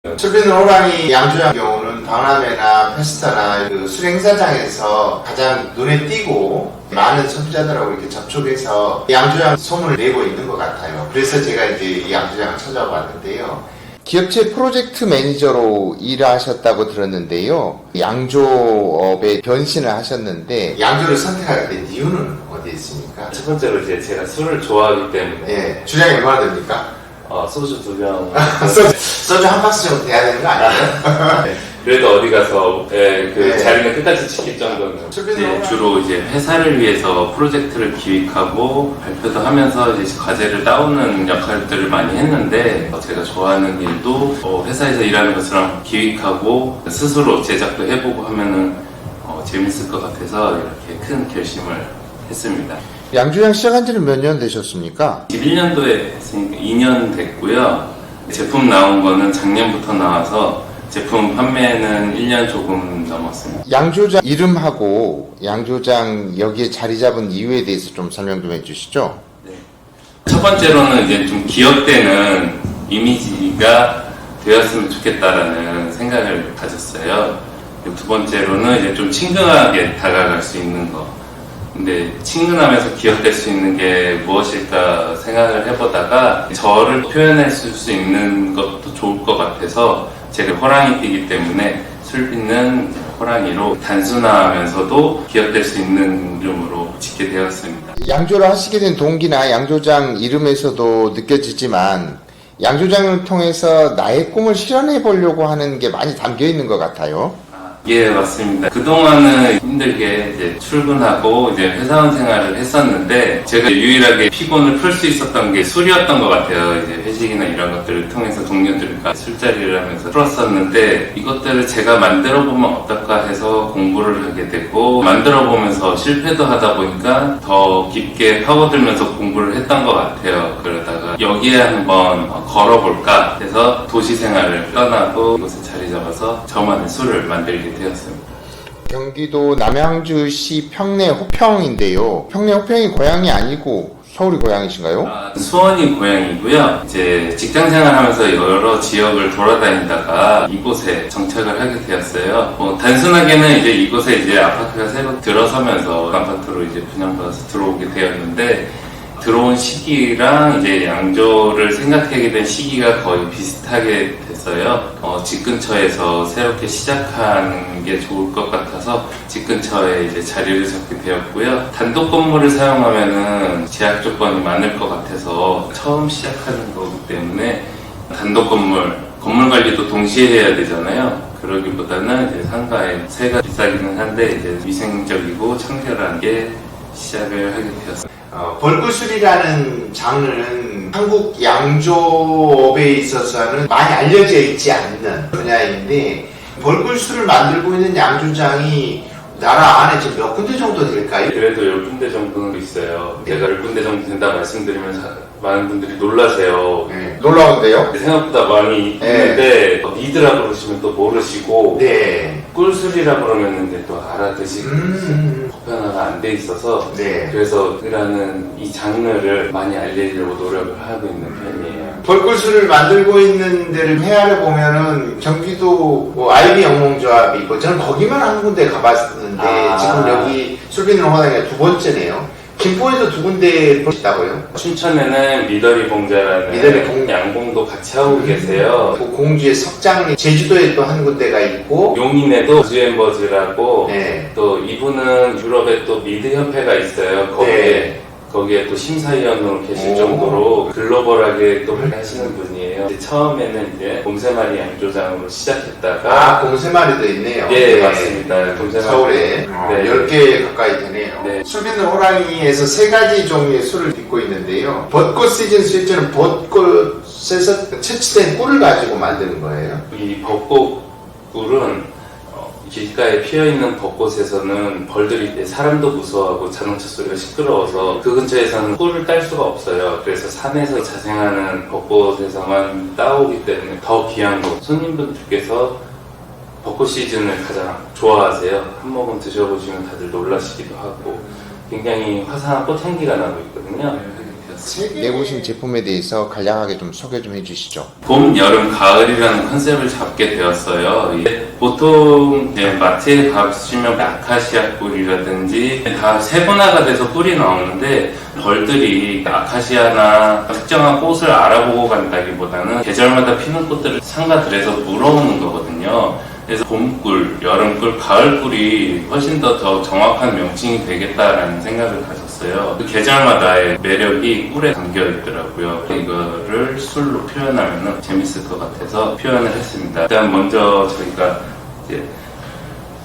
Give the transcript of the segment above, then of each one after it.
술비는 호랑이 양조장 경우는 박람회나 페스타나 그 술행사장에서 가장 눈에 띄고 많은 소비자들하고 이렇게 접촉해서 양조장 소문을 내고 있는 것 같아요. 그래서 제가 이제 이 양조장을 찾아봤는데요. 기업체 프로젝트 매니저로 일하셨다고 들었는데요. 양조업에 변신을 하셨는데 양조를 선택하게 된 이유는 어디에 있습니까? 첫 번째로 이제 제가 술을 좋아하기 때문에 네, 주량이 얼마나 됩니까? 소주 2병 소주 한 박스 정도 돼야 되는 거 아니에요? 네. 그래도 어디 가서 그 네. 자리는 끝까지 지킬 정도는 이제 주로 이제 회사를 위해서 프로젝트를 기획하고 발표도 하면서 이제 과제를 따오는 역할들을 많이 했는데 제가 좋아하는 일도 회사에서 일하는 것처럼 기획하고 스스로 제작도 해보고 하면은 재밌을 것 같아서 이렇게 큰 결심을 했습니다. 양조장 시작한 지는 몇 년 되셨습니까? 11년도에 했으니까 2년 됐고요. 제품 나온 거는 작년부터 나와서 제품 판매는 1년 조금 넘었습니다. 양조장 이름하고 양조장 여기에 자리 잡은 이유에 대해서 좀 설명 좀 해주시죠. 네. 첫 번째로는 이제 좀 기억되는 이미지가 되었으면 좋겠다라는 생각을 가졌어요. 두 번째로는 이제 좀 친근하게 다가갈 수 있는 거. 근데 친근하면서 기억될 수 있는 게 무엇일까 생각을 해보다가 저를 표현할 수 있는 것도 좋을 것 같아서 제가 호랑이띠이기 때문에 술비는 호랑이로 단순하면서도 기억될 수 있는 이름으로 짓게 되었습니다. 양조를 하시게 된 동기나 양조장 이름에서도 느껴지지만 양조장을 통해서 나의 꿈을 실현해 보려고 하는 게 많이 담겨 있는 것 같아요. 예, 맞습니다. 그동안은 힘들게 이제 출근하고 이제 회사원 생활을 했었는데 제가 유일하게 피곤을 풀 수 있었던 게 술이었던 것 같아요. 이제 회식이나 이런 것들을 통해서 동료들과 술자리를 하면서 풀었었는데 이것들을 제가 만들어 보면 어떨까 해서 공부를 하게 되고 만들어 보면서 실패도 하다 보니까 더 깊게 파고들면서 공부를 했던 것 같아요. 그러다가 여기에 한번 걸어볼까 해서 도시 생활을 떠나고 이곳에 자리 잡아서 저만의 술을 만들게 되었습니다. 경기도 남양주시 평내 호평인데요. 평내 호평이 고향이 아니고 서울이 고향이신가요? 수원이 고향이고요. 이제 직장 생활하면서 여러 지역을 돌아다니다가 이곳에 정착을 하게 되었어요. 단순하게는 이제 이곳에 이제 아파트가 새로 들어서면서 아파트로 이제 분양받아서 들어오게 되었는데 들어온 시기랑 이제 양조를 생각하게 된 시기가 거의 비슷하게 됐어요. 집 근처에서 새롭게 시작하는 게 좋을 것 같아서 집 근처에 이제 자리를 잡게 되었고요. 단독 건물을 사용하면은 제약 조건이 많을 것 같아서 처음 시작하는 거기 때문에 단독 건물 관리도 동시에 해야 되잖아요. 그러기보다는 이제 상가에 세가 비싸기는 한데 이제 위생적이고 청결한 게 시작을 하게 되었습니다. 벌꿀술이라는 장르는 한국 양조업에 있어서는 많이 알려져 있지 않는 분야인데 벌꿀술을 만들고 있는 양조장이 나라 안에 지금 몇 군데 정도 될까요? 그래도 10군데 정도는 있어요. 제가 10군데 정도 된다 말씀드리면 많은 분들이 놀라세요. 네, 놀라운데요? 생각보다 많이 있는데 리드라 그러시면 또 모르시고 네. 꿀술이라 그러면 이제 또 알아듣시고 보편화가 안 돼 있어서 네. 그래서 그라는 이 장르를 많이 알리려고 노력을 하고 있는 편이에요. 벌꿀술을 만들고 있는 데를 헤아려 보면은 경기도 아이비 영농조합이 있고 저는 거기만 한 군데 가봤는데 지금 여기 술비는 호랑이가 두 번째네요. 김포에도 두 군데 있다고요? 춘천에는 미더리 봉자라는 양봉도 같이 하고 계세요. 공주의 석장리, 제주도에 또 한 군데가 있고 용인에도 주엠버즈라고 네. 또 이분은 유럽에 또 미드 협회가 있어요. 거기에 또 심사위원으로 계실 정도로 글로벌하게 또 하시는 분이에요. 처음에는 이제 곰새마리 양조장으로 시작했다가 곰새마리도 있네요. 네, 맞습니다. 곰새마리. 서울에 10개 가까이 되네요. 네. 술비는 호랑이에서 3가지 종류의 술을 빚고 있는데요. 벚꽃 시즌 술주는 벚꽃에서 채취된 꿀을 가지고 만드는 거예요. 이 벚꽃꿀은 길가에 피어있는 벚꽃에서는 벌들이 사람도 무서워하고 자동차 소리가 시끄러워서 그 근처에서는 꿀을 딸 수가 없어요. 그래서 산에서 자생하는 벚꽃에서만 따오기 때문에 더 귀한 거. 손님분들께서 벚꽃 시즌을 가장 좋아하세요. 한 모금 드셔보시면 다들 놀라시기도 하고 굉장히 화사한 꽃향기가 나고 있거든요. 되었습니다. 내보신 제품에 대해서 간략하게 좀 소개 좀 해주시죠. 봄, 여름, 가을이라는 컨셉을 잡게 되었어요. 보통 이제 마트에 가시면 아카시아 꿀이라든지 다 세분화가 돼서 꿀이 나오는데 벌들이 아카시아나 특정한 꽃을 알아보고 간다기보다는 계절마다 피는 꽃들을 상가들에서 물어오는 거거든요. 그래서 봄꿀, 여름꿀, 가을꿀이 훨씬 더 정확한 명칭이 되겠다라는 생각을 가졌어요. 그 계절마다의 매력이 꿀에 담겨 있더라고요. 이거를 술로 표현하면 재밌을 것 같아서 표현을 했습니다. 일단 먼저 저희가 이제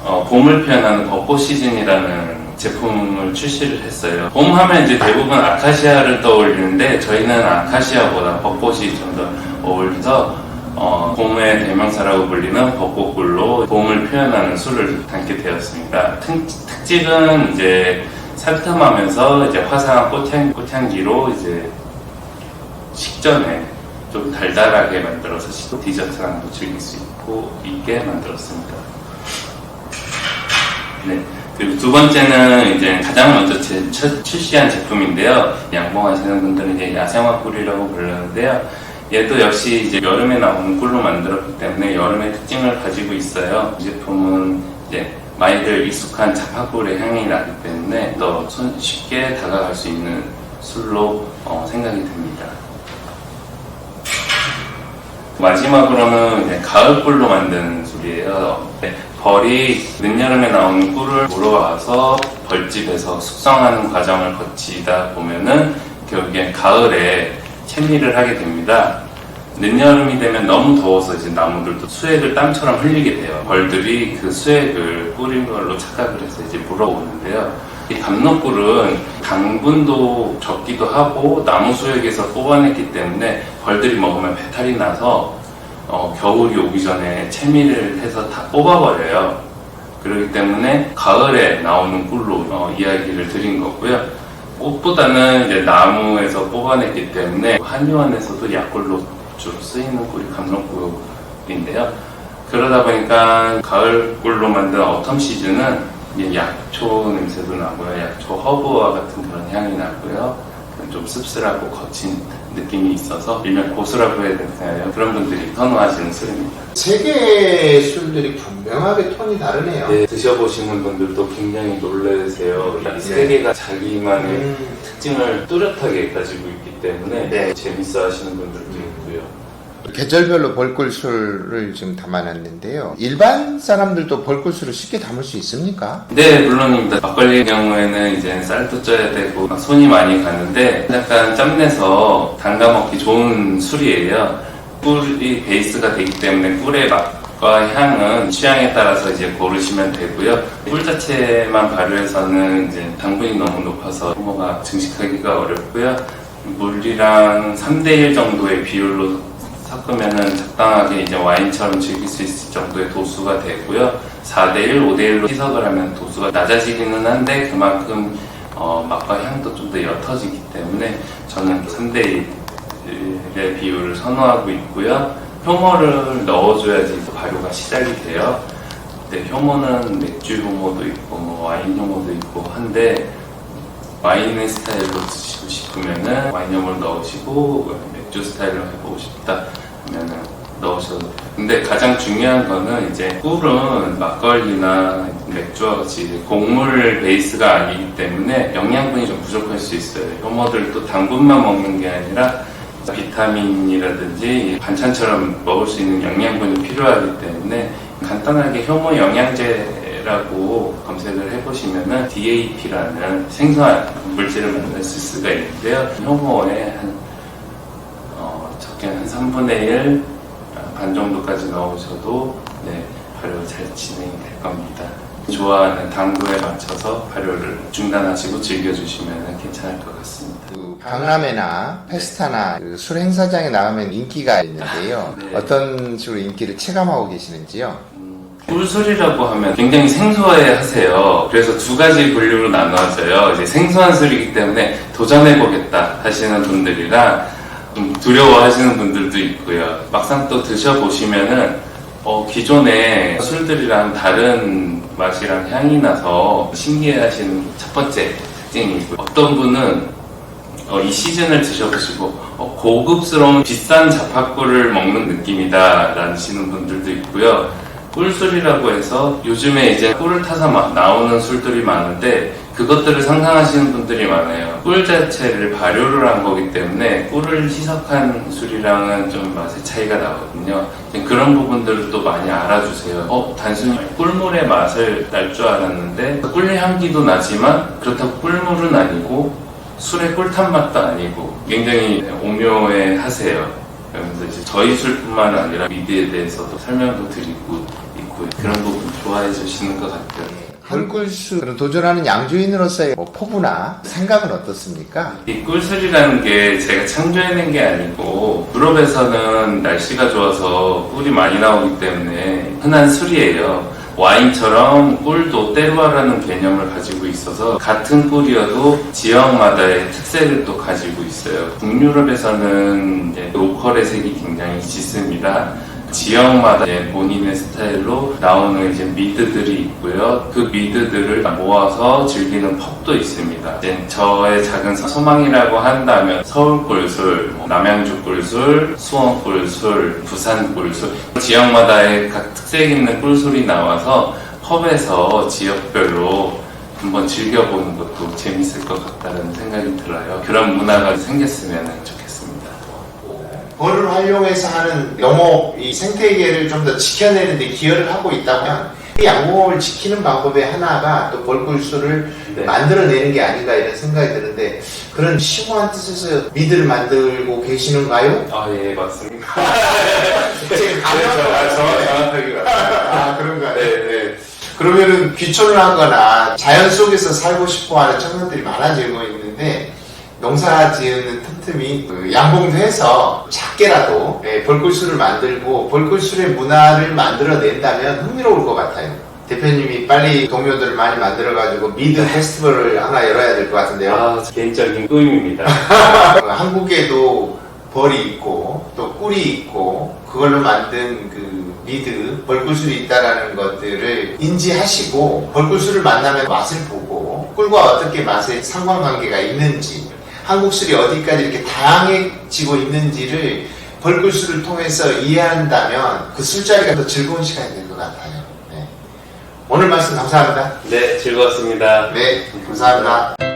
봄을 표현하는 벚꽃 시즌이라는 제품을 출시를 했어요. 봄 하면 이제 대부분 아카시아를 떠올리는데 저희는 아카시아보다 벚꽃이 좀 더 어울려서 봄의 대명사라고 불리는 벚꽃꿀로 봄을 표현하는 술을 담게 되었습니다. 특징은 이제 상큼하면서 이제 화사한 꽃향기로 이제 식전에 좀 달달하게 만들어서 디저트랑도 즐길 수 있게 만들었습니다. 네. 그리고 두 번째는 이제 가장 먼저 출시한 제품인데요. 양봉하시는 분들은 이제 야생화 꿀이라고 부르는데요. 얘도 역시 이제 여름에 나오는 꿀로 만들었기 때문에 여름의 특징을 가지고 있어요. 이 제품은 이제 많이들 익숙한 자파꿀의 향이 나기 때문에 더 쉽게 다가갈 수 있는 술로 생각이 됩니다. 마지막으로는 이제 가을꿀로 만든 술이에요. 벌이 늦여름에 나오는 꿀을 물어와서 벌집에서 숙성하는 과정을 거치다 보면은 결국엔 가을에 채미를 하게 됩니다. 늦여름이 되면 너무 더워서 이제 나무들도 수액을 땀처럼 흘리게 돼요. 벌들이 그 수액을 뿌린 걸로 착각을 해서 이제 물어오는데요. 이 감로꿀은 당분도 적기도 하고 나무 수액에서 뽑아냈기 때문에 벌들이 먹으면 배탈이 나서 겨울이 오기 전에 채미를 해서 다 뽑아버려요. 그렇기 때문에 가을에 나오는 꿀로 이야기를 드린 거고요. 꽃보다는 이제 나무에서 뽑아냈기 때문에 한의원에서도 약꿀로 주로 쓰이는 꿀이 감로꿀인데요. 그러다 보니까 가을꿀로 만든 어텀 시즌은 이제 약초 냄새도 나고요. 약초 허브와 같은 그런 향이 나고요. 좀 씁쓸하고 거친 느낌이 있어서 일명 고수라고 해야 되나요? 그런 분들이 선호하시는 술입니다. 세 개의 술들이 분명하게 톤이 다르네요. 네, 드셔보시는 분들도 굉장히 놀라세요. 이 세 개가 자기만의 특징을 뚜렷하게 가지고 있기 때문에 네. 재밌어 하시는 분들도 있고요. 계절별로 벌꿀술을 지금 담아놨는데요. 일반 사람들도 벌꿀술을 쉽게 담을 수 있습니까? 네, 물론입니다. 막걸리 경우에는 이제 쌀도 쪄야 되고 손이 많이 가는데 약간 짬내서 담가 먹기 좋은 술이에요. 꿀이 베이스가 되기 때문에 꿀의 맛과 향은 취향에 따라서 이제 고르시면 되고요. 꿀 자체만 발효해서는 이제 당분이 너무 높아서 효모가 증식하기가 어렵고요. 물이랑 3대1 정도의 비율로 섞으면은 적당하게 이제 와인처럼 즐길 수 있을 정도의 도수가 되고요. 4대1, 5대1로 희석을 하면 도수가 낮아지기는 한데 그만큼 맛과 향도 좀 더 옅어지기 때문에 저는 3대1의 비율을 선호하고 있고요. 효모를 넣어줘야지 발효가 시작이 돼요. 근데 효모는 맥주 효모도 있고 뭐 와인 효모도 있고 한데 와인의 스타일로 드시고 싶으면은 와인 효모를 넣으시고 맥주 스타일로 해보고 싶다 하면은 넣으셔도 돼요. 근데 가장 중요한 거는 이제 꿀은 막걸리나 맥주와 같이 곡물 베이스가 아니기 때문에 영양분이 좀 부족할 수 있어요. 효모들도 당분만 먹는 게 아니라 비타민이라든지 반찬처럼 먹을 수 있는 영양분이 필요하기 때문에 간단하게 효모 영양제라고 검색을 해보시면은 DAP라는 생소한 물질을 만나실 수가 있는데요. 효모에 적게 한 3분의 1, 반 정도까지 넣으셔도 발효가 잘 진행이 될 겁니다. 좋아하는 당도에 맞춰서 발효를 중단하시고 즐겨주시면 괜찮을 것 같습니다. 박람회나 페스타나 술 행사장에 나가면 인기가 있는데요. 네. 어떤 식으로 인기를 체감하고 계시는지요? 꿀술이라고 하면 굉장히 생소해 하세요. 그래서 두 가지 분류로 나눠져요. 이제 생소한 술이기 때문에 도전해보겠다 하시는 분들이랑 좀 두려워하시는 분들도 있고요. 막상 또 드셔보시면은 기존의 술들이랑 다른 맛이랑 향이 나서 신기해하시는 첫 번째 특징이 있고요. 어떤 분은 이 시즌을 드셔보시고 고급스러운 비싼 자파꿀을 먹는 느낌이다 라시는 분들도 있고요. 꿀술이라고 해서 요즘에 이제 꿀을 타서 막 나오는 술들이 많은데 그것들을 상상하시는 분들이 많아요. 꿀 자체를 발효를 한 거기 때문에 꿀을 희석한 술이랑은 좀 맛의 차이가 나거든요. 그런 부분들도 많이 알아주세요. 단순히 꿀물의 맛을 날 줄 알았는데 꿀 향기도 나지만 그렇다고 꿀물은 아니고 술의 꿀탄 맛도 아니고 굉장히 오묘해 하세요. 그러면서 이제 저희 술뿐만 아니라 미드에 대해서도 설명도 드리고 있고 그런 부분 좋아해 주시는 것 같아요. 한꿀술 도전하는 양주인으로서의 포부나 생각은 어떻습니까? 이 꿀술이라는 게 제가 창조해낸 게 아니고 유럽에서는 날씨가 좋아서 꿀이 많이 나오기 때문에 흔한 술이에요. 와인처럼 꿀도 때루아라는 개념을 가지고 있어서 같은 꿀이어도 지역마다의 특색을 또 가지고 있어요. 북유럽에서는 이제 로컬의 색이 굉장히 짙습니다. 지역마다 본인의 스타일로 나오는 이제 미드들이 있고요. 그 미드들을 모아서 즐기는 펍도 있습니다. 이제 저의 작은 소망이라고 한다면 서울 꿀술, 남양주 꿀술, 수원 꿀술, 부산 꿀술 지역마다의 각 특색 있는 꿀술이 나와서 펍에서 지역별로 한번 즐겨보는 것도 재밌을 것 같다는 생각이 들어요. 그런 문화가 생겼으면 좋겠습니다. 벌을 활용해서 하는 농업, 이 생태계를 좀 더 지켜내는 데 기여를 하고 있다면 이 양봉업을 지키는 방법의 하나가 또 벌꿀술을 만들어내는 게 아닌가 이런 생각이 드는데 그런 심오한 뜻에서 미드를 만들고 계시는가요? 예, 맞습니다. 지금 정확하게 맞습니다. 그런가요? 네. 그러면은 귀촌을 하거나 자연 속에서 살고 싶어 하는 청년들이 많아지고 있는데 농사 지으는 틈틈이 양봉도 해서 작게라도 벌꿀술을 만들고 벌꿀술의 문화를 만들어낸다면 흥미로울 것 같아요. 대표님이 빨리 동료들을 많이 만들어가지고 미드 페스티벌을 하나 열어야 될 것 같은데요. 개인적인 꿈입니다. 한국에도 벌이 있고 또 꿀이 있고 그걸로 만든 그 미드 벌꿀술이 있다라는 것들을 인지하시고 벌꿀술을 만나면 맛을 보고 꿀과 어떻게 맛의 상관관계가 있는지 한국 술이 어디까지 이렇게 다양해지고 있는지를 벌꿀술을 통해서 이해한다면 그 술자리가 더 즐거운 시간이 될 것 같아요. 네. 오늘 말씀 감사합니다. 네, 즐거웠습니다. 네, 감사합니다.